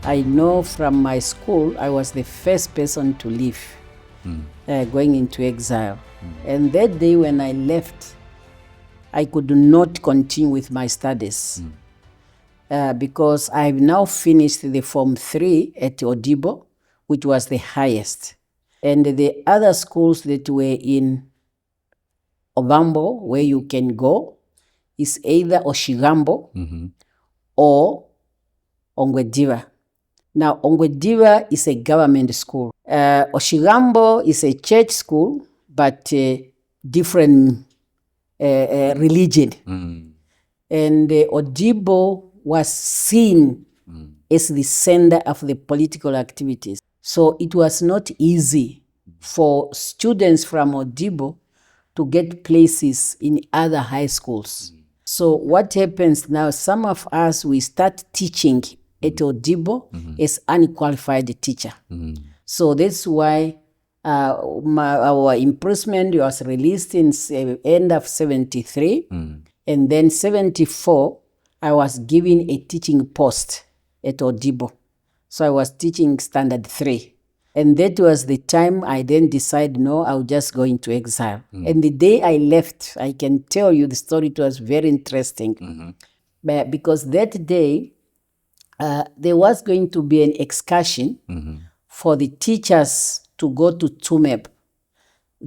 I know from my school, I was the first person to leave, going into exile. And that day when I left, I could not continue with my studies because I've now finished the Form 3 at Odibo, which was the highest. And the other schools that were in Ovambo, where you can go, is either Oshigambo or Ongwediva. Now, Ongwediva is a government school. Oshigambo is a church school, but different religion. And Odibo was seen as the center of the political activities. So it was not easy for students from Odibo to get places in other high schools. So what happens now, some of us, we start teaching at Odibo as unqualified teacher. So that's why our imprisonment was released in end of 73. And then 74, I was given a teaching post at Odibo. So I was teaching standard 3. And that was the time I then decided, no, I'll just go into exile. And the day I left, I can tell you the story, it was very interesting. But because that day, there was going to be an excursion for the teachers to go to Tumeb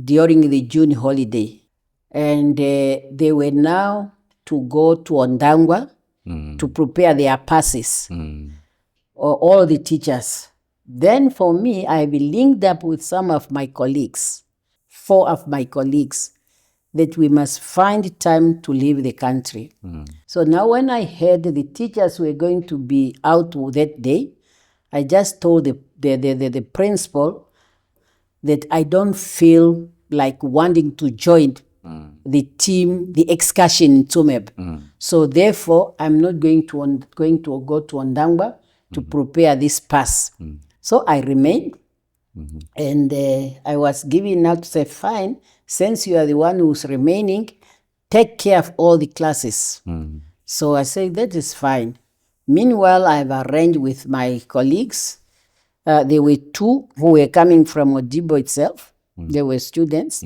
during the June holiday. And they were now to go to Ondangwa to prepare their passes, all the teachers. Then for me, I've been linked up with some of my colleagues, 4 of my colleagues, that we must find time to leave the country. So now when I heard the teachers were going to be out that day, I just told the principal that I don't feel like wanting to join the team, the excursion in Tumeb. So therefore, I'm not going to go to Ondangwa to prepare this pass. So I remained, and I was given out to say, fine, since you are the one who's remaining, take care of all the classes. So I said, that is fine. Meanwhile, I've arranged with my colleagues. There were 2 who were coming from Odibo itself. They were students.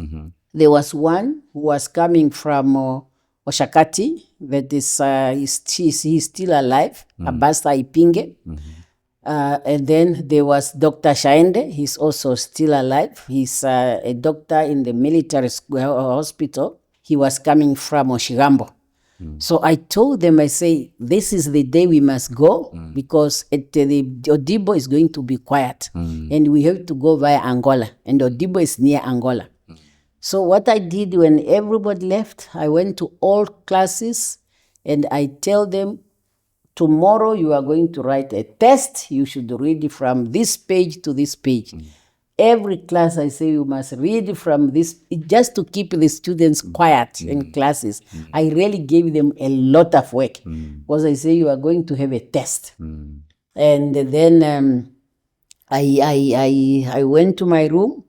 There was one who was coming from Oshakati, that is, he's still alive, Abasta Ipinge. And then there was Dr. Shaende, he's also still alive. He's a doctor in the military hospital. He was coming from Oshigambo. So I told them, I say, this is the day we must go because the Odibo is going to be quiet and we have to go via Angola, and Odibo is near Angola. So what I did when everybody left, I went to all classes and I tell them, tomorrow you are going to write a test. You should read from this page to this page. Every class I say you must read from this, just to keep the students quiet in classes. I really gave them a lot of work because I say you are going to have a test. And then I went to my room.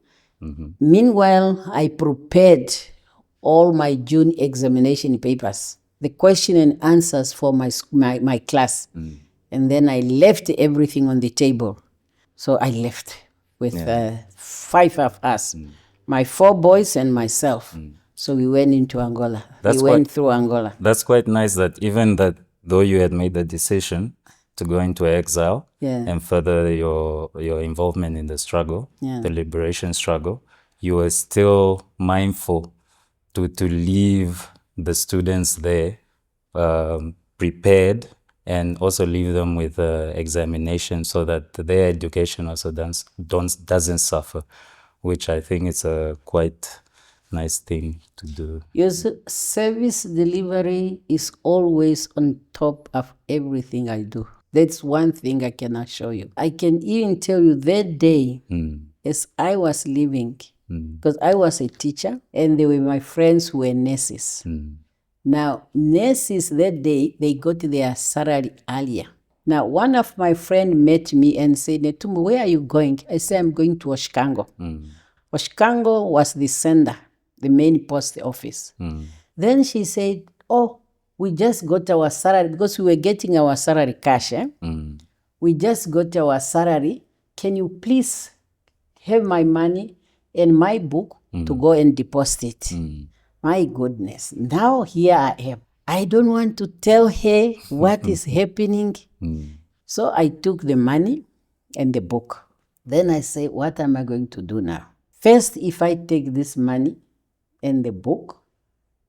Meanwhile, I prepared all my June examination papers, the question and answers for my class. And then I left everything on the table. So I left with 5 of us, my 4 boys and myself. So we went into Angola. We went through Angola. That's quite nice that even that, though you had made the decision to go into exile and further your involvement in the struggle, the liberation struggle, you were still mindful to leave the students there prepared, and also leave them with examination so that their education also doesn't suffer, which I think is a quite nice thing to do. Yes, service delivery is always on top of everything I do. That's one thing I can assure you. I can even tell you that day, as I was leaving, because I was a teacher and they were my friends who were nurses. Now, nurses that day, they got their salary earlier. Now, one of my friends met me and said, Netumbo, where are you going? I said, I'm going to Oshikango. Oshikango was the sender, the main post office. Then she said, oh, we just got our salary because we were getting our salary cash. we just got our salary. Can you please have my money and my book to go and deposit it? My goodness, now here I am. I don't want to tell her what is happening. So I took the money and the book. Then I say, what am I going to do now? First, if I take this money and the book,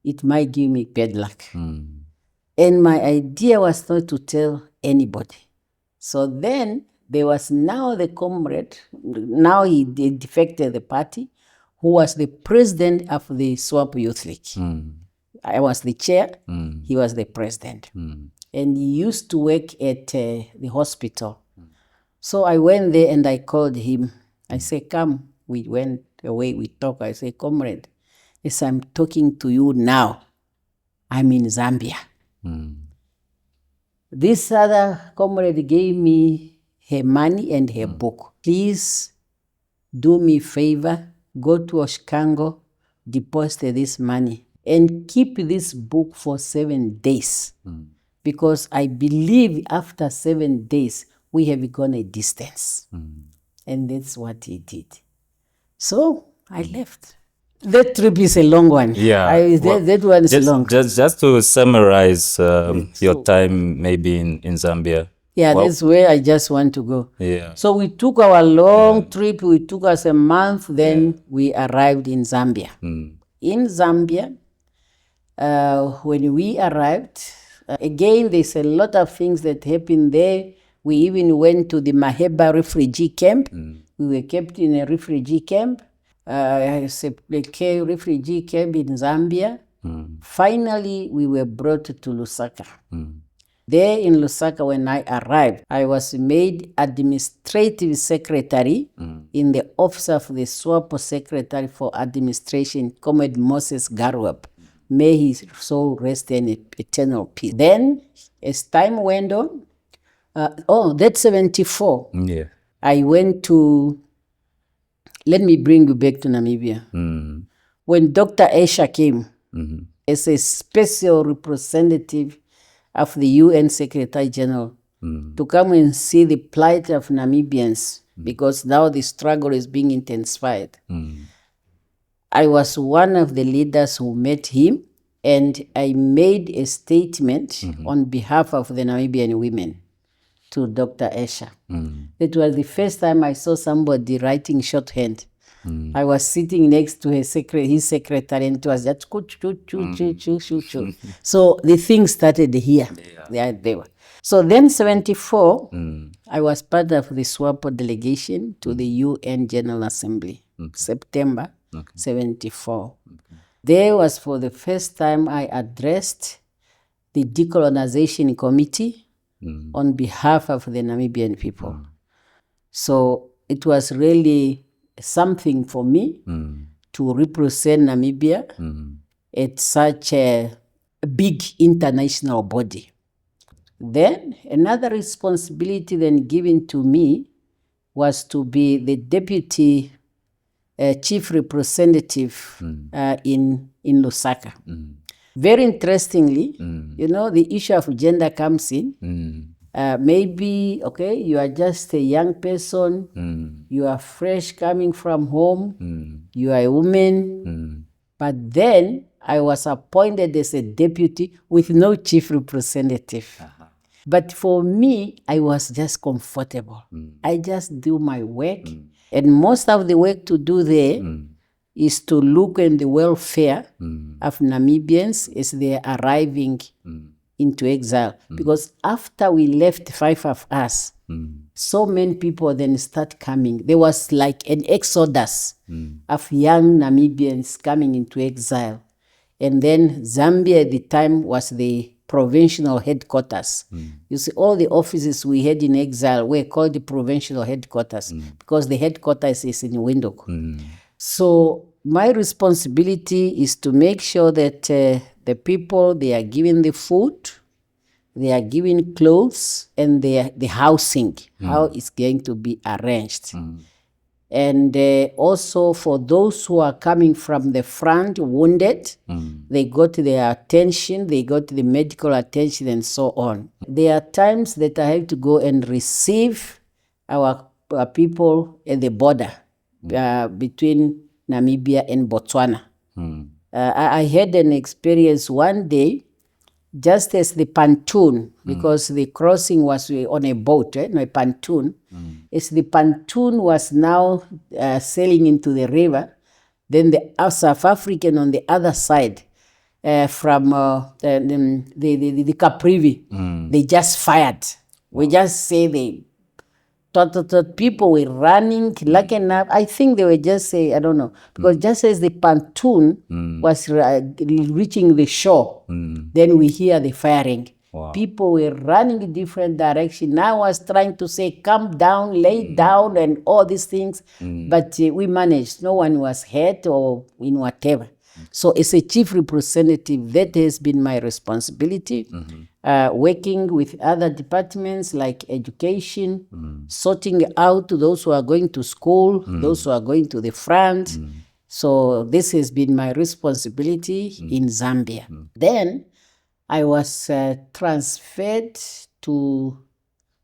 it might give me bad luck. And my idea was not to tell anybody. So then there was now the comrade, now he defected the party, who was the president of the SWAP Youth League. I was the chair, he was the president. And he used to work at the hospital. So I went there and I called him. I said, come. We went away, we talked. I said, comrade, as I'm talking to you now, I'm in Zambia. This other comrade gave me her money and her book. Please do me a favor, go to Oshikango, deposit this money, and keep this book for 7 days. Because I believe after 7 days, we have gone a distance. And that's what he did. So I left. That trip is a long one. Yeah. That one is long. Just to summarize your time maybe in Zambia. Yeah, that's where I just want to go. Yeah. So we took our long trip. We took us a month. Then we arrived in Zambia. In Zambia, when we arrived, again, there's a lot of things that happened there. We even went to the Maheba refugee camp. We were kept in a refugee camp. A refugee camp in Zambia. Finally, we were brought to Lusaka. There in Lusaka, when I arrived, I was made administrative secretary in the office of the SWAPO secretary for administration, Comrade Moses Garwab. May his soul rest in eternal peace. Then, as time went on, that's 74. Yeah. I went to, let me bring you back to Namibia. When Dr. Esha came as a special representative of the UN Secretary General to come and see the plight of Namibians, because now the struggle is being intensified. I was one of the leaders who met him, and I made a statement on behalf of the Namibian women to Dr. Esha. It was the first time I saw somebody writing shorthand. I was sitting next to his secretary, and it was just choo. So the thing started here. They were. So then 74, I was part of the SWAPO delegation to the UN General Assembly, September 74. There was for the first time I addressed the decolonization committee on behalf of the Namibian people. So it was really something for me to represent Namibia at such a big international body. Then another responsibility then given to me was to be the deputy chief representative in Lusaka. Very interestingly, you know, the issue of gender comes in. Maybe, okay, you are just a young person, you are fresh coming from home, you are a woman, but then I was appointed as a deputy with no chief representative. But for me, I was just comfortable. I just do my work, and most of the work to do there is to look at the welfare of Namibians as they are arriving into exile. Because after we left, 5 of us, so many people then start coming. There was like an exodus of young Namibians coming into exile. And then Zambia at the time was the provincial headquarters. You see, all the offices we had in exile were called the provincial headquarters because the headquarters is in Windhoek. So my responsibility is to make sure that the people, they are given the food, they are given clothes, and the housing, how it's going to be arranged. And also for those who are coming from the front wounded, they got their attention, they got the medical attention and so on. There are times that I have to go and receive our people at the border between Namibia and Botswana. I had an experience one day, just as the pontoon, because the crossing was on a boat, no, a pontoon. As the pontoon was now sailing into the river, then the South African on the other side, from the Caprivi, they just fired. We just say they people were running, lucky enough. I think they were just I don't know, because just as the pontoon was reaching the shore, then we hear the firing. Wow. People were running in different directions. I was trying to say, come down, lay down, and all these things, but we managed. No one was hurt or in whatever. So as a chief representative, that has been my responsibility, working with other departments like education, sorting out those who are going to school, those who are going to the front. So this has been my responsibility in Zambia. Then I was transferred to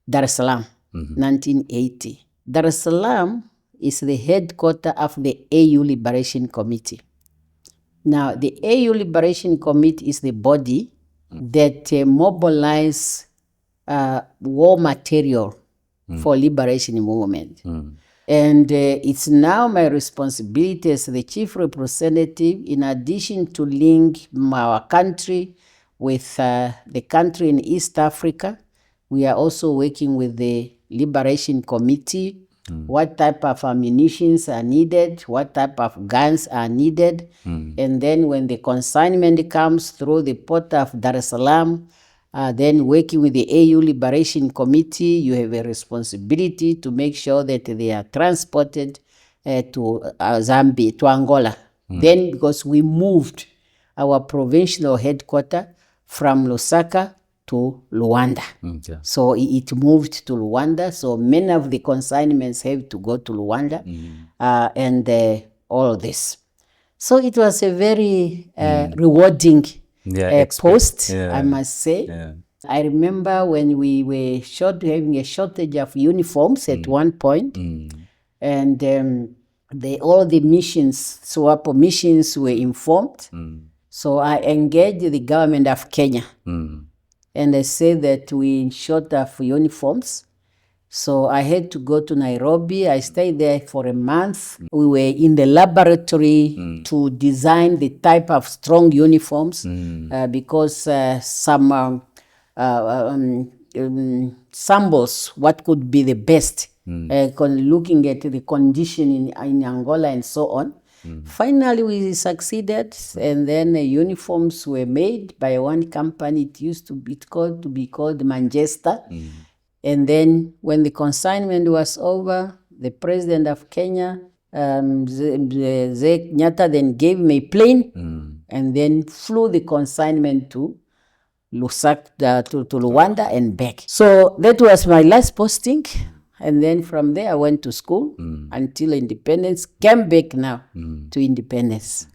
Dar es Salaam, 1980. Dar es Salaam is the headquarters of the AU Liberation Committee. Now, the AU Liberation Committee is the body that mobilize war material for liberation movement. And it's now my responsibility as the chief representative, in addition to link our country with the country in East Africa. We are also working with the Liberation Committee, what type of ammunitions are needed, what type of guns are needed. And then when the consignment comes through the port of Dar es Salaam, then working with the AU Liberation Committee, you have a responsibility to make sure that they are transported to Zambia, to Angola. Then because we moved our provincial headquarters from Lusaka to Luanda. So it moved to Luanda. So many of the consignments have to go to Luanda and all of this. So it was a very rewarding post, I must say. I remember when we were having a shortage of uniforms at one point, and all the missions, SWAPO missions, were informed. So I engaged the government of Kenya. And I said that we in short of uniforms. So I had to go to Nairobi. I stayed there for a month. We were in the laboratory to design the type of strong uniforms because some samples, what could be the best, looking at the condition in Angola and so on. Finally, we succeeded, and then uniforms were made by one company. It used to be called Manchester. And then when the consignment was over, the president of Kenya, Kenyatta, then gave me a plane and then flew the consignment to Lusaka, to Luanda and back. So that was my last posting. And then from there, I went to school until independence, came back now to independence.